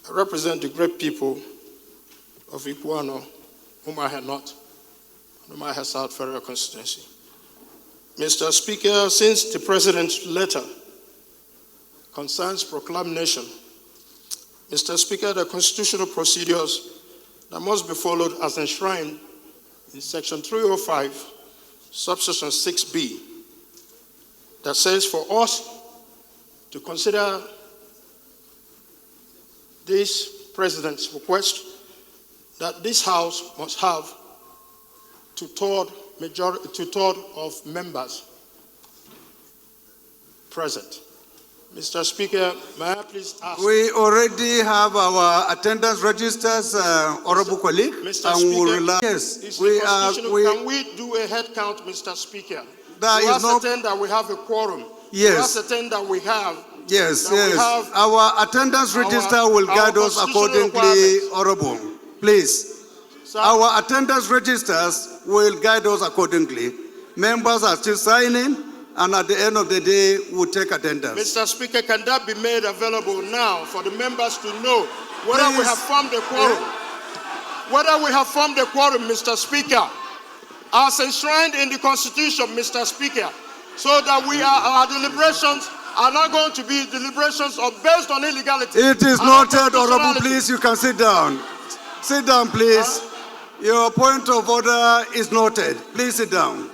I represent the great people of Iguano, Umuahia North, and Umuahia South Federal Constituency. Mr. Speaker, since the President's letter concerns proclamation, Mr. Speaker, the constitutional procedures that must be followed as enshrined in Section 305, subsection 6B, that says for us to consider this President's request that this House must have two-thirds of members present. Mr. Speaker, may I please ask? We already have our attendance registers, honorable colleague. Mr. Speaker, yes, can we do a head count, Mr. Speaker? There to is no... ascertain that we have a quorum. Yes. To ascertain that we have... Yes, yes. Our attendance register will guide us accordingly, honorable. Please. Sir? Our attendance registers will guide us accordingly. Members are still signing, and at the end of the day, we'll take attendance. Mr. Speaker, can that be made available now for the members to know whether we have formed a quorum? Whether we have formed a quorum, Mr. Speaker, as enshrined in the Constitution, Mr. Speaker, so that our deliberations are not going to be deliberations based on illegality. It is noted, honorable. Please, you can sit down. Sit down, please. Your point of order is noted. Please sit down.